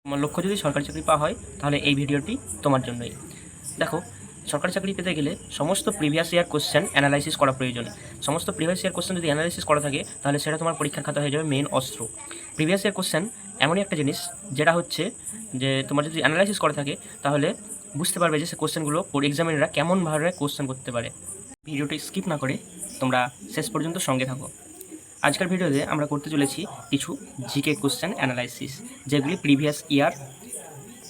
তোমার লক্ষ্য যদি সরকারি চাকরি পাওয়া হয় তাহলে এই ভিডিওটি তোমার জন্যই। দেখো, সরকারি চাকরি পেতে গেলে সমস্ত প্রিভিয়াস ইয়ার কোশ্চেন অ্যানালাইসিস করা প্রয়োজন। সমস্ত প্রিভিয়াস ইয়ার কোশ্চেন যদি অ্যানালাইসিস করা থাকে তাহলে সেটা তোমার পরীক্ষার খাতা হয়ে যাবে মেন অস্ত্র। প্রিভিয়াস ইয়ার কোশ্চেন এমনই একটা জিনিস যেটা হচ্ছে যে তোমার যদি অ্যানালাইসিস করা থাকে তাহলে বুঝতে পারবে যে সে কোশ্চেনগুলো এক্সামিনাররা কেমনভাবে কোশ্চেন করতে পারে। ভিডিওটি স্কিপ না করে তোমরা শেষ পর্যন্ত সঙ্গে থাকো। আজকের ভিডিওতে আমরা করতে চলেছি কিছু জিকে কোশ্চেন অ্যানালাইসিস, যেগুলি প্রিভিয়াস ইয়ার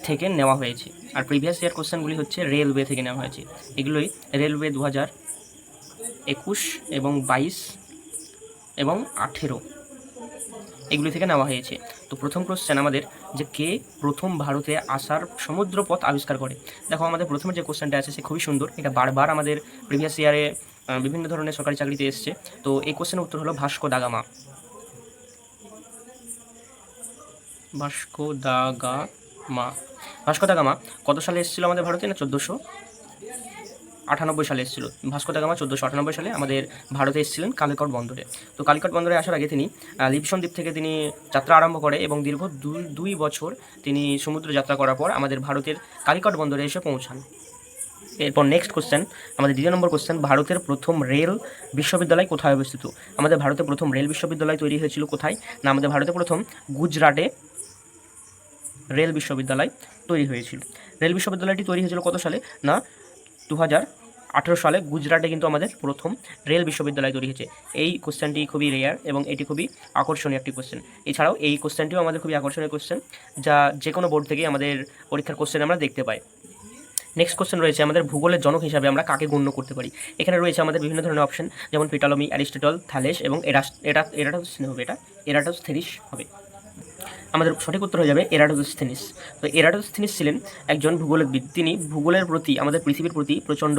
থেকে নেওয়া হয়েছে। আর প্রিভিয়াস ইয়ার কোশ্চেনগুলি হচ্ছে রেলওয়ে থেকে নেওয়া হয়েছে। এগুলোই রেলওয়ে 2021 এবং 22 এবং 18 এগুলি থেকে নেওয়া হয়েছে। তো প্রথম কোশ্চেন আমাদের, যে কে প্রথম ভারতে আসার সমুদ্রপথ আবিষ্কার করে। দেখো, আমাদের প্রথমে যে কোশ্চেনটা আছে সে খুবই সুন্দর। এটা বারবার আমাদের প্রিভিয়াস ইয়ারে বিভিন্ন ধরনের সরকারি চাকরিতে এসছে। তো এই কোশ্চেনের উত্তর হলো Vasco da Gama. Vasco da Gama কত সালে এসেছিল আমাদের ভারতে? না 1498 সালে এসেছিল। ভাস্কো দা গামা 1498 সালে আমাদের ভারতে এসেছিলেন কালিকট বন্দরে। তো কালিকট বন্দরে আসার আগে তিনি লিপসন দ্বীপ থেকে তিনি যাত্রা আরম্ভ করে এবং দীর্ঘ দুই বছর তিনি সমুদ্র যাত্রা করার পর আমাদের ভারতের কালিকট বন্দরে এসে পৌঁছান। এরপর নেক্সট কোশ্চেন, আমাদের দ্বিতীয় নম্বর কোশ্চেন, ভারতের প্রথম রেল বিশ্ববিদ্যালয় কোথায় অবস্থিত? আমাদের ভারতে প্রথম রেল বিশ্ববিদ্যালয় তৈরি হয়েছিল কোথায়? না, আমাদের ভারতে প্রথম গুজরাটে রেল বিশ্ববিদ্যালয় তৈরি হয়েছিল। রেল বিশ্ববিদ্যালয়টি তৈরি হয়েছিল কত সালে? না 2018 সালে গুজরাটে কিন্তু আমাদের প্রথম রেল বিশ্ববিদ্যালয় তৈরি হয়েছে। এই কোশ্চেনটি খুবই রেয়ার এবং এটি খুবই আকর্ষণীয় একটি কোশ্চেন। এছাড়াও এই কোশ্চেনটিও আমাদের খুবই আকর্ষণীয় কোশ্চেন, যা যে কোনো বোর্ড থেকেই আমাদের পরীক্ষার কোশ্চেন আমরা দেখতে পাই। নেক্সট কোশ্চেন রয়েছে আমাদের, ভূগোলের জনক হিসাবে আমরা কাকে গণ্য করতে পারি? এখানে রয়েছে আমাদের বিভিন্ন ধরনের অপশন, যেমন পিটালমি, অ্যারিস্টটল, থ্যালেস এবং এরাটোস্থেনিস হবে। আমাদের সঠিক উত্তর হয়ে যাবে এরাটোস্থেনিস। তো এরাটোস্থেনিস ছিলেন একজন ভূগোলবিদ। তিনি ভূগোলের প্রতি, আমাদের পৃথিবীর প্রতি প্রচণ্ড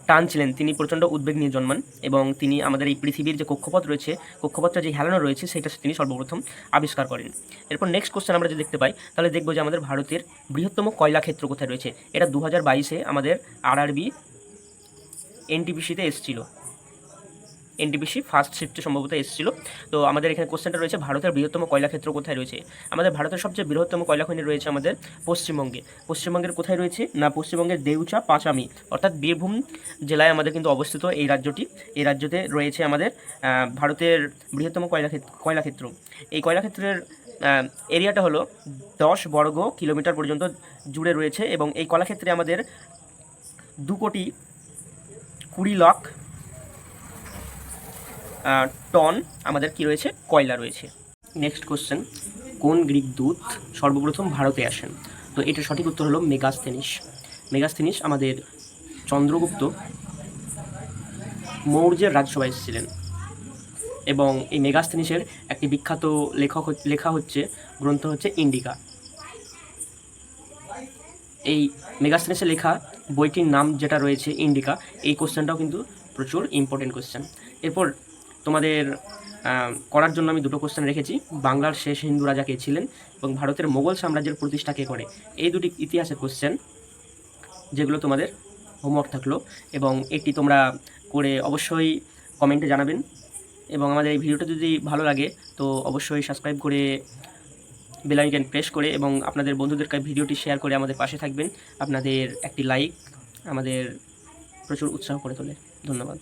টান ছিলেন। তিনি প্রচণ্ড উদ্বেগ নিয়ে জন্মান এবং তিনি আমাদের এই পৃথিবীর যে কক্ষপথ রয়েছে, কক্ষপথটা যে হেলানো রয়েছে, সেটা তিনি সর্বপ্রথম আবিষ্কার করেন। এরপর নেক্সট কোশ্চেন আমরা যদি দেখতে পাই তাহলে দেখব যে আমাদের ভারতের বৃহত্তম কয়লা ক্ষেত্র কোথায় রয়েছে। এটা 2022-এ আমাদের আরআরবি এনটিপিসিতে এসেছিল। এনটিপিসি ফার্স্ট শিফটে সম্ভবত এসেছিল। তো আমাদের এখানে কোশ্চেনটা রয়েছে, ভারতের বৃহত্তম কয়লা ক্ষেত্র কোথায় রয়েছে? আমাদের ভারতের সবচেয়ে বৃহত্তম কয়লা খনি রয়েছে আমাদের পশ্চিমবঙ্গে। পশ্চিমবঙ্গের কোথায় রয়েছে? না পশ্চিমবঙ্গের দেউচা পাঁচামি, অর্থাৎ বীরভূম জেলায় আমাদের কিন্তু অবস্থিত এই রাজ্যটি। এই রাজ্যতে রয়েছে আমাদের ভারতের বৃহত্তম কয়লা ক্ষেত্র। এই কয়লা ক্ষেত্রের এরিয়াটা হলো 10 বর্গ কিলোমিটার পর্যন্ত জুড়ে রয়েছে এবং এই কয়লাক্ষেত্রে আমাদের 2,20,00,000 টন আমাদের কি রয়েছে? কয়লা রয়েছে। নেক্সট কোশ্চেন, কোন গ্রিক দূত সর্বপ্রথম ভারতে আসেন? তো এটার সঠিক উত্তর হলো মেগাস্থেনিস। মেগাস্থেনিস আমাদের চন্দ্রগুপ্ত মৌর্যের রাজসভায় এসেছিলেন এবং এই মেগাস্থেনিসের একটি বিখ্যাত গ্রন্থ হচ্ছে ইন্ডিকা। এই মেগাস্থেনিসের লেখা বইটির নাম যেটা রয়েছে ইন্ডিকা, এই কোশ্চেনটাও কিন্তু প্রচুর ইম্পর্টেন্ট কোশ্চেন। এরপর তোমাদের করার জন্য আমি দুটো কোশ্চেন রেখেছি, বাংলার শেষ হিন্দু রাজা কে ছিলেন এবং ভারতের মোগল সাম্রাজ্যের প্রতিষ্ঠা কে করে। এই দুটি ইতিহাসের কোশ্চেন, যেগুলো তোমাদের হোমওয়ার্ক থাকলো এবং এটি তোমরা করে অবশ্যই কমেন্টে জানাবেন। এবং আমাদের এই ভিডিওটা যদি ভালো লাগে তো অবশ্যই সাবস্ক্রাইব করে বেল আইকন প্রেস করে এবং আপনাদের বন্ধুদের কাছে ভিডিওটি শেয়ার করে আমাদের পাশে থাকবেন। আপনাদের একটি লাইক আমাদের প্রচুর উৎসাহ করে তোলে। ধন্যবাদ।